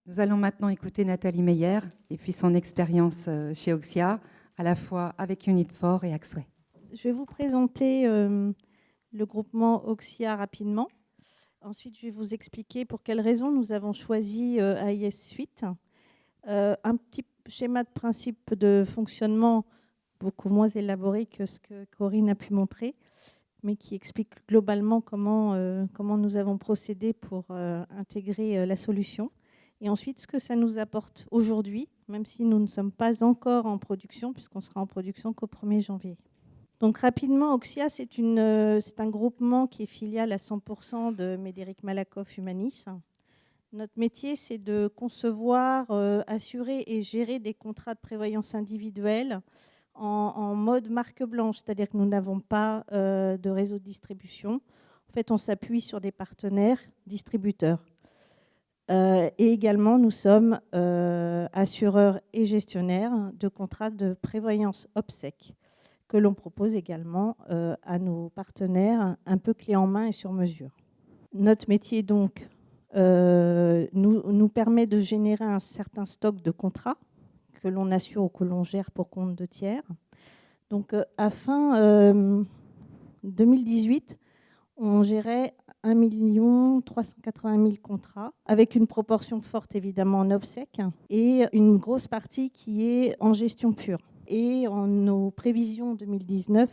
Nous allons maintenant écouter Nathalie Meyer et puis son expérience chez Oxia, à la fois avec Unit4 et Axway. Je vais vous présenter le groupement Oxia rapidement. Ensuite, je vais vous expliquer pour quelles raisons nous avons choisi AIS Suite. Un petit schéma de principe de fonctionnement beaucoup moins élaboré que ce que Corinne a pu montrer, mais qui explique globalement comment nous avons procédé pour intégrer la solution. Et ensuite, ce que ça nous apporte aujourd'hui, même si nous ne sommes pas encore en production, puisqu'on sera en production qu'au 1er janvier. Donc rapidement, Oxia, c'est un groupement qui est filial à 100% de Médéric Malakoff Humanis. Notre métier, c'est de concevoir, assurer et gérer des contrats de prévoyance individuelle en mode marque blanche, c'est-à-dire que nous n'avons pas de réseau de distribution. En fait, on s'appuie sur des partenaires distributeurs. Et également, nous sommes assureurs et gestionnaires de contrats de prévoyance OPSEC que l'on propose également à nos partenaires un peu clé en main et sur mesure. Notre métier, donc, nous permet de générer un certain stock de contrats que l'on assure ou que l'on gère pour compte de tiers. Donc, à fin 2018, on gérait 1 380 000 contrats, avec une proportion forte évidemment en OPSEC et une grosse partie qui est en gestion pure. Et nos prévisions 2019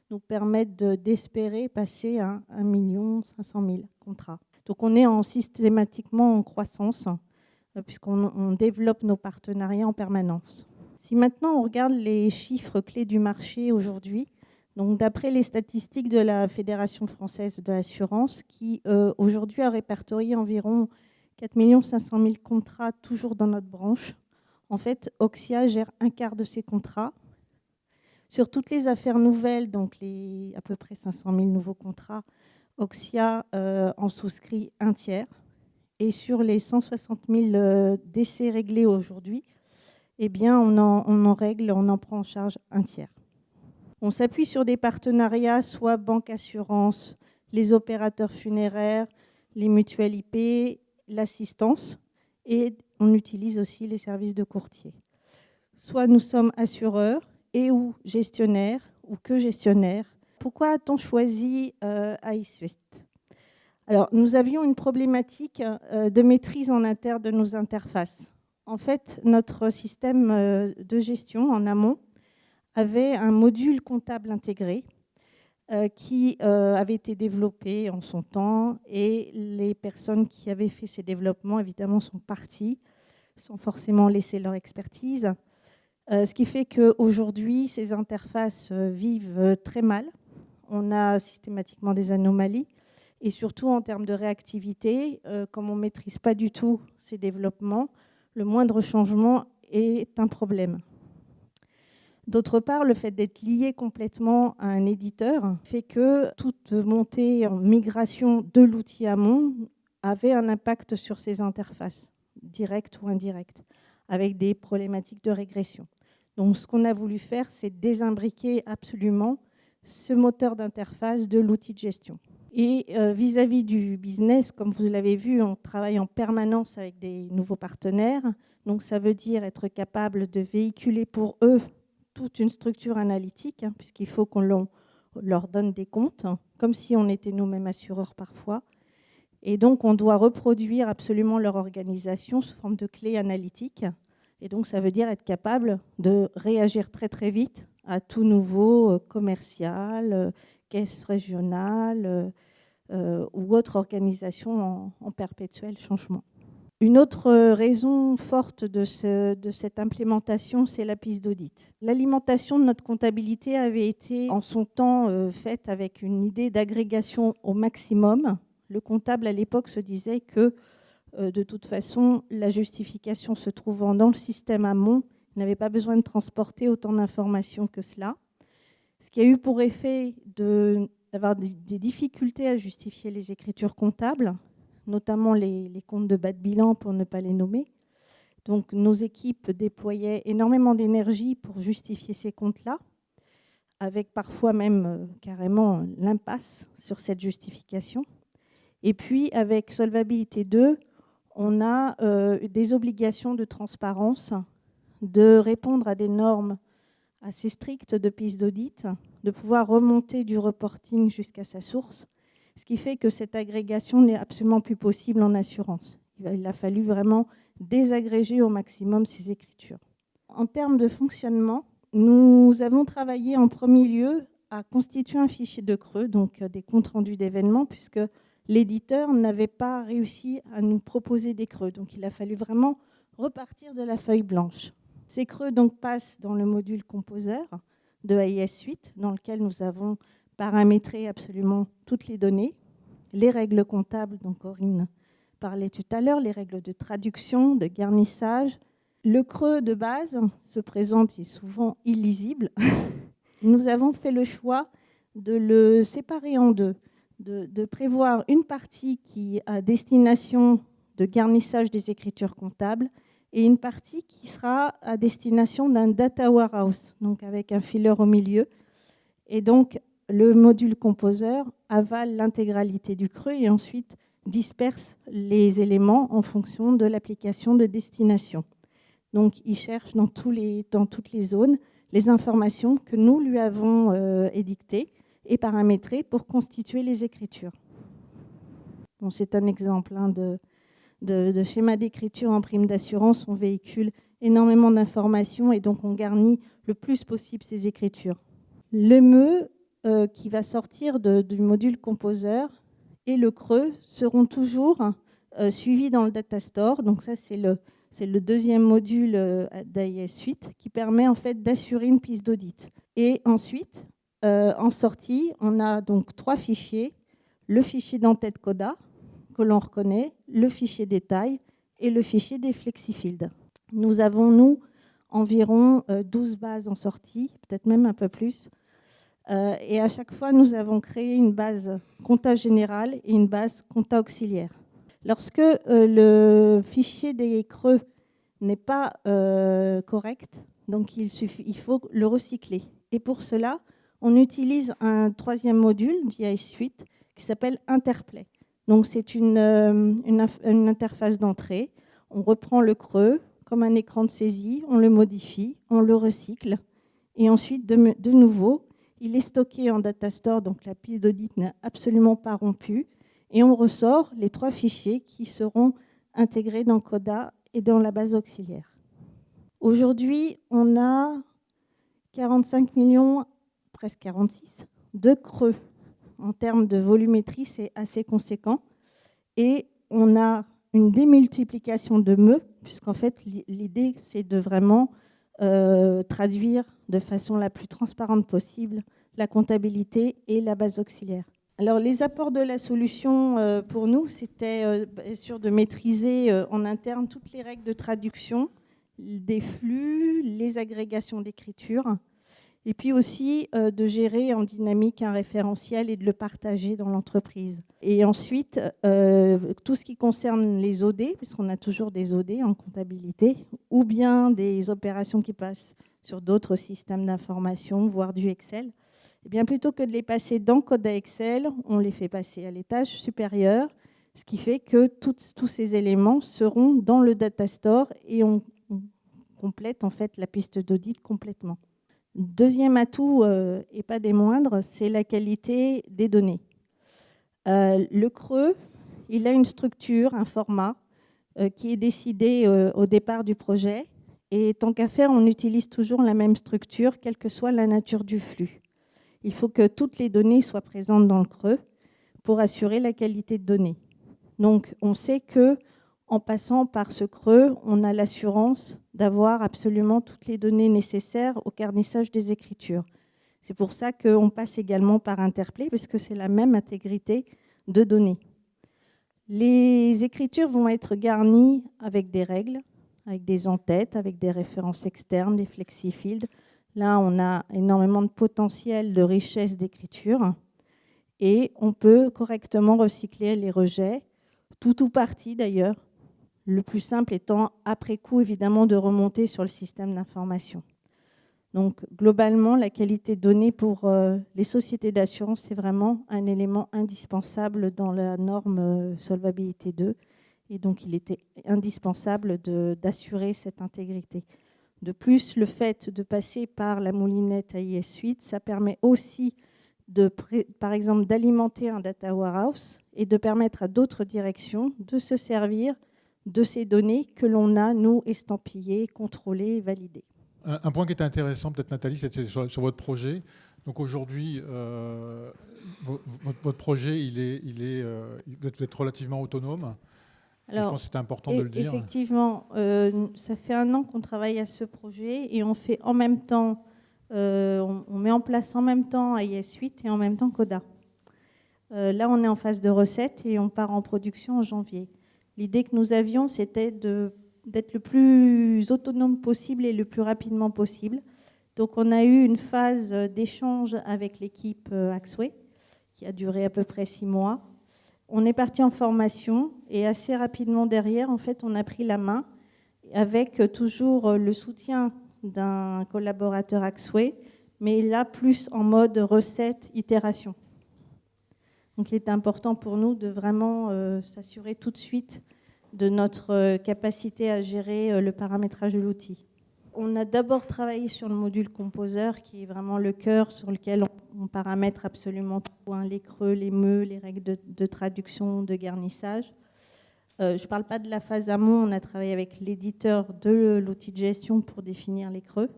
nous permettent d'espérer passer à 1 500 000 contrats. Donc on est systématiquement en croissance, puisqu'on développe nos partenariats en permanence. Si maintenant on regarde les chiffres clés du marché aujourd'hui, donc d'après les statistiques de la Fédération française de l'assurance, qui aujourd'hui a répertorié environ 4 500 000 contrats toujours dans notre branche, en fait, Oxia gère un quart de ces contrats. Sur toutes les affaires nouvelles, donc à peu près 500 000 nouveaux contrats, Oxia en souscrit un tiers. Et sur les 160 000 décès réglés aujourd'hui, eh bien, on en prend en charge un tiers. On s'appuie sur des partenariats, soit banque assurance, les opérateurs funéraires, les mutuelles IP, l'assistance, et on utilise aussi les services de courtier. Soit nous sommes assureurs et ou gestionnaires, ou que gestionnaires. Pourquoi a-t-on choisi AIS Suite ? Alors, nous avions une problématique de maîtrise en interne de nos interfaces. En fait, notre système de gestion en amont avait un module comptable intégré qui avait été développé en son temps, et les personnes qui avaient fait ces développements, évidemment, sont parties sans forcément laisser leur expertise. Ce qui fait qu'aujourd'hui, ces interfaces vivent très mal. On a systématiquement des anomalies. Et surtout, en termes de réactivité, comme on ne maîtrise pas du tout ces développements, le moindre changement est un problème. D'autre part, le fait d'être lié complètement à un éditeur fait que toute montée en migration de l'outil amont avait un impact sur ces interfaces, directes ou indirectes, avec des problématiques de régression. Donc, ce qu'on a voulu faire, c'est désimbriquer absolument ce moteur d'interface de l'outil de gestion. Et vis-à-vis du business, comme vous l'avez vu, on travaille en permanence avec des nouveaux partenaires. Donc, ça veut dire être capable de véhiculer pour eux toute une structure analytique, puisqu'il faut qu'on leur donne des comptes, comme si on était nous-mêmes assureurs parfois. Et donc, on doit reproduire absolument leur organisation sous forme de clés analytiques. Et donc, ça veut dire être capable de réagir très, très vite à tout nouveau commercial, caisse régionale ou autre organisation en perpétuel changement. Une autre raison forte de cette implémentation, c'est la piste d'audit. L'alimentation de notre comptabilité avait été en son temps faite avec une idée d'agrégation au maximum. Le comptable à l'époque se disait que de toute façon, la justification se trouvant dans le système amont, il n'avait pas besoin de transporter autant d'informations que cela. Ce qui a eu pour effet d'avoir des difficultés à justifier les écritures comptables, notamment les comptes de bas de bilan pour ne pas les nommer. Donc nos équipes déployaient énormément d'énergie pour justifier ces comptes-là, avec parfois même carrément l'impasse sur cette justification. Et puis avec Solvabilité 2, on a des obligations de transparence, de répondre à des normes assez strictes de piste d'audit, de pouvoir remonter du reporting jusqu'à sa source, ce qui fait que cette agrégation n'est absolument plus possible en assurance. Il a fallu vraiment désagréger au maximum ces écritures. En termes de fonctionnement, nous avons travaillé en premier lieu à constituer un fichier de creux, donc des comptes rendus d'événements, puisque l'éditeur n'avait pas réussi à nous proposer des creux. Donc il a fallu vraiment repartir de la feuille blanche. Ces creux donc passent dans le module Composer de AIS Suite, dans lequel nous avons paramétré absolument toutes les données, les règles comptables, dont Corinne parlait tout à l'heure, les règles de traduction, de garnissage. Le creux de base se présente, il est souvent illisible. Nous avons fait le choix de le séparer en deux, de prévoir une partie qui a destination de garnissage des écritures comptables et une partie qui sera à destination d'un data warehouse, donc avec un filler au milieu. Et donc, le module Composer avale l'intégralité du creux et ensuite disperse les éléments en fonction de l'application de destination. Donc, il cherche dans toutes les zones les informations que nous lui avons édictées et paramétrées pour constituer les écritures. Bon, c'est un exemple de schéma d'écriture en prime d'assurance. On véhicule énormément d'informations et donc on garnit le plus possible ces écritures. Le ME qui va sortir du module Composer et le creux seront toujours suivis dans le data store. Donc ça, c'est le deuxième module d'AIS Suite qui permet en fait d'assurer une piste d'audit. Et ensuite, en sortie, on a donc 3 fichiers. Le fichier d'entête CODA que l'on reconnaît, le fichier détail et le fichier des FlexiFields. Nous avons, nous, environ 12 bases en sortie, peut-être même un peu plus. Et à chaque fois, nous avons créé une base compta générale et une base compta auxiliaire. Lorsque le fichier des creux n'est pas correct, donc il faut le recycler. Et pour cela, on utilise un troisième module d'AIS Suite qui s'appelle Interplay. Donc c'est une interface d'entrée. On reprend le creux comme un écran de saisie, on le modifie, on le recycle. Et ensuite, de nouveau, il est stocké en data store, donc la piste d'audit n'est absolument pas rompue. Et on ressort les 3 fichiers qui seront intégrés dans CODA et dans la base auxiliaire. Aujourd'hui, on a 45 millions, presque 46, de creux. En termes de volumétrie, c'est assez conséquent. Et on a une démultiplication de ME, puisqu'en fait, l'idée, c'est de vraiment traduire de façon la plus transparente possible la comptabilité et la base auxiliaire. Alors, les apports de la solution, pour nous, c'était bien sûr de maîtriser en interne toutes les règles de traduction, des flux, les agrégations d'écriture, et puis aussi de gérer en dynamique un référentiel et de le partager dans l'entreprise. Et ensuite, tout ce qui concerne les OD, puisqu'on a toujours des OD en comptabilité, ou bien des opérations qui passent sur d'autres systèmes d'information, voire du Excel, eh bien, plutôt que de les passer dans Coda Excel, on les fait passer à l'étage supérieur, ce qui fait que tous ces éléments seront dans le data store et on complète en fait la piste d'audit complètement. Deuxième atout, et pas des moindres, c'est la qualité des données. Le creux, il a une structure, un format qui est décidé au départ du projet. Et tant qu'à faire, on utilise toujours la même structure, quelle que soit la nature du flux. Il faut que toutes les données soient présentes dans le creux pour assurer la qualité de données. Donc, on sait que en passant par ce creux, on a l'assurance d'avoir absolument toutes les données nécessaires au garnissage des écritures. C'est pour ça qu'on passe également par Interplay, puisque c'est la même intégrité de données. Les écritures vont être garnies avec des règles, avec des entêtes, avec des références externes, des FlexiFields. Là, on a énormément de potentiel de richesse d'écriture et on peut correctement recycler les rejets, tout ou partie d'ailleurs. Le plus simple étant, après coup, évidemment, de remonter sur le système d'information. Donc, globalement, la qualité de données pour les sociétés d'assurance, c'est vraiment un élément indispensable dans la norme Solvabilité 2. Et donc, il était indispensable d'assurer cette intégrité. De plus, le fait de passer par la moulinette AIS Suite, ça permet aussi, par exemple, d'alimenter un data warehouse et de permettre à d'autres directions de se servir de ces données que l'on a, nous, estampillées, contrôlées et validées. Un point qui était intéressant, peut-être Nathalie, c'était sur votre projet. Donc aujourd'hui, votre projet, vous êtes relativement autonome. Alors, je pense que c'était important de le dire. Effectivement, ça fait 1 an qu'on travaille à ce projet et on fait en même temps, on met en place en même temps AIS Suite et en même temps Coda. Là, on est en phase de recette et on part en production en janvier. L'idée que nous avions, c'était d'être le plus autonome possible et le plus rapidement possible. Donc, on a eu une phase d'échange avec l'équipe Axway qui a duré à peu près 6 mois. On est parti en formation et assez rapidement derrière, en fait, on a pris la main avec toujours le soutien d'un collaborateur Axway, mais là, plus en mode recette, itération. Donc, il est important pour nous de vraiment s'assurer tout de suite de notre capacité à gérer le paramétrage de l'outil. On a d'abord travaillé sur le module Composer, qui est vraiment le cœur sur lequel on paramètre absolument tout, hein, les creux, les meux, les règles de traduction, de garnissage. Je ne parle pas de la phase amont, on a travaillé avec l'éditeur de l'outil de gestion pour définir les creux.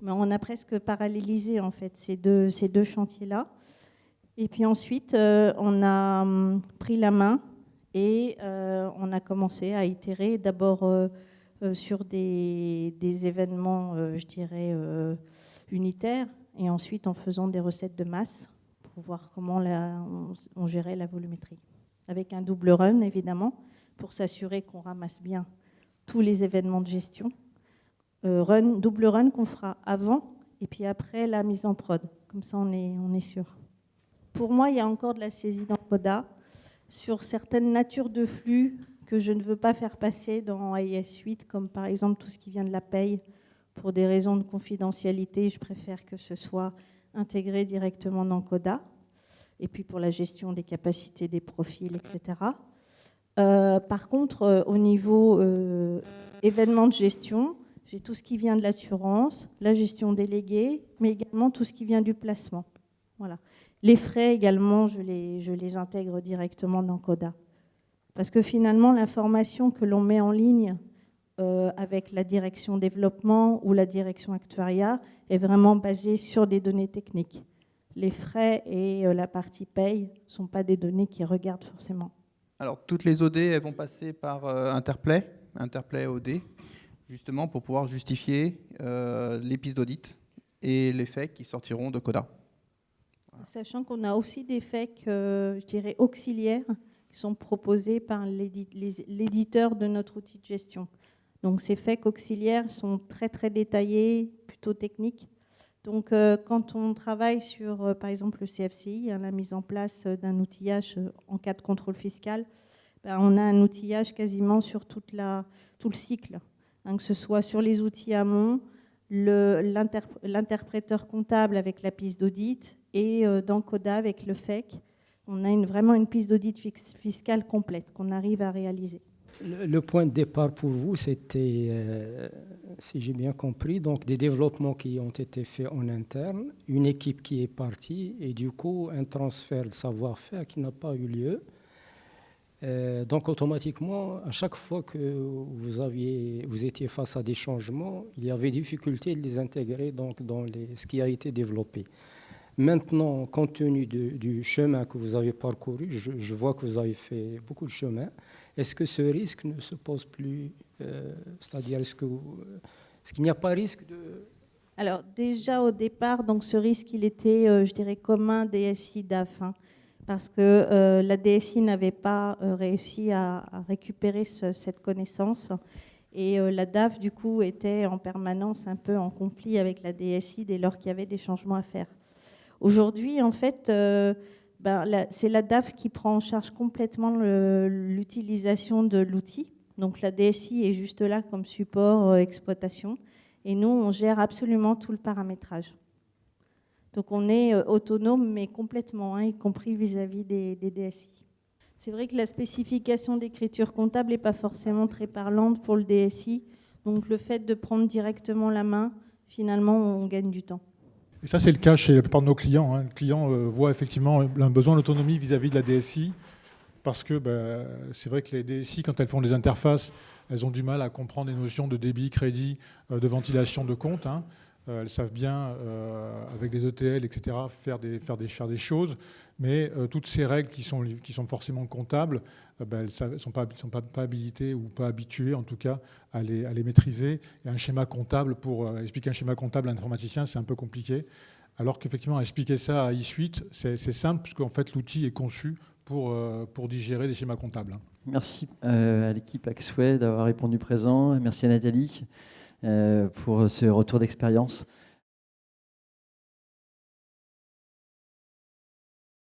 Mais on a presque parallélisé en fait ces deux chantiers-là. Et puis ensuite, on a pris la main et on a commencé à itérer d'abord sur des événements, je dirais, unitaires, et ensuite en faisant des recettes de masse pour voir comment on gérait la volumétrie. Avec un double run, évidemment, pour s'assurer qu'on ramasse bien tous les événements de gestion. Double run qu'on fera avant et puis après la mise en prod. Comme ça, on est sûr. Pour moi, il y a encore de la saisie dans Coda sur certaines natures de flux que je ne veux pas faire passer dans AIS Suite, comme par exemple tout ce qui vient de la paye. Pour des raisons de confidentialité, je préfère que ce soit intégré directement dans Coda. Et puis pour la gestion des capacités, des profils, etc. Par contre, au niveau événements de gestion, j'ai tout ce qui vient de l'assurance, la gestion déléguée, mais également tout ce qui vient du placement. Voilà. Les frais également, je les intègre directement dans Coda. Parce que finalement, l'information que l'on met en ligne avec la direction développement ou la direction actuariat est vraiment basée sur des données techniques. Les frais et la partie paye ne sont pas des données qui regardent forcément. Alors, toutes les OD, elles vont passer par Interplay OD, justement pour pouvoir justifier les pistes d'audit et les faits qui sortiront de Coda. Voilà. Sachant qu'on a aussi des faits, je dirais, auxiliaires qui sont proposés par l'éditeur de notre outil de gestion. Donc, ces faits auxiliaires sont très, très détaillés, plutôt techniques. Donc, quand on travaille sur, par exemple, le CFCI, hein, la mise en place d'un outillage en cas de contrôle fiscal, ben, on a un outillage quasiment sur tout le cycle, hein, que ce soit sur les outils amont, l'interpréteur comptable avec la piste d'audit et dans Coda avec le FEC. On a vraiment une piste d'audit fiscale complète qu'on arrive à réaliser. Le point de départ pour vous, c'était, si j'ai bien compris, donc des développements qui ont été faits en interne, une équipe qui est partie et du coup un transfert de savoir-faire qui n'a pas eu lieu. Donc automatiquement, à chaque fois que vous étiez face à des changements, il y avait difficulté de les intégrer donc, dans ce qui a été développé. Maintenant, compte tenu du chemin que vous avez parcouru, je vois que vous avez fait beaucoup de chemin. Est-ce que ce risque ne se pose plus? C'est-à-dire, est-ce qu'il n'y a pas risque de... Alors déjà au départ, donc, ce risque, il était, je dirais, commun DSI DAF, hein, parce que la DSI n'avait pas réussi à récupérer cette connaissance. Et la DAF, du coup, était en permanence un peu en conflit avec la DSI dès lors qu'il y avait des changements à faire. Aujourd'hui, en fait, c'est la DAF qui prend en charge complètement l'utilisation de l'outil. Donc la DSI est juste là comme support exploitation. Et nous, on gère absolument tout le paramétrage. Donc on est autonome, mais complètement, hein, y compris vis-à-vis des DSI. C'est vrai que la spécification d'écriture comptable n'est pas forcément très parlante pour le DSI. Donc le fait de prendre directement la main, finalement, on gagne du temps. Et ça, c'est le cas chez la plupart de nos clients. Le client voit effectivement un besoin d'autonomie vis-à-vis de la DSI, parce que c'est vrai que les DSI, quand elles font des interfaces, elles ont du mal à comprendre les notions de débit, crédit, de ventilation de compte. Elles savent bien, avec des ETL, etc., faire des choses, mais toutes ces règles qui sont forcément comptables, elles ne sont pas habilitées ou pas habituées, en tout cas, à les maîtriser. Et un schéma comptable, pour expliquer un schéma comptable à un informaticien, c'est un peu compliqué. Alors qu'effectivement, expliquer ça à eSuite, c'est simple, puisqu'en fait, l'outil est conçu pour digérer des schémas comptables. Merci à l'équipe Axway d'avoir répondu présent. Merci à Nathalie pour ce retour d'expérience.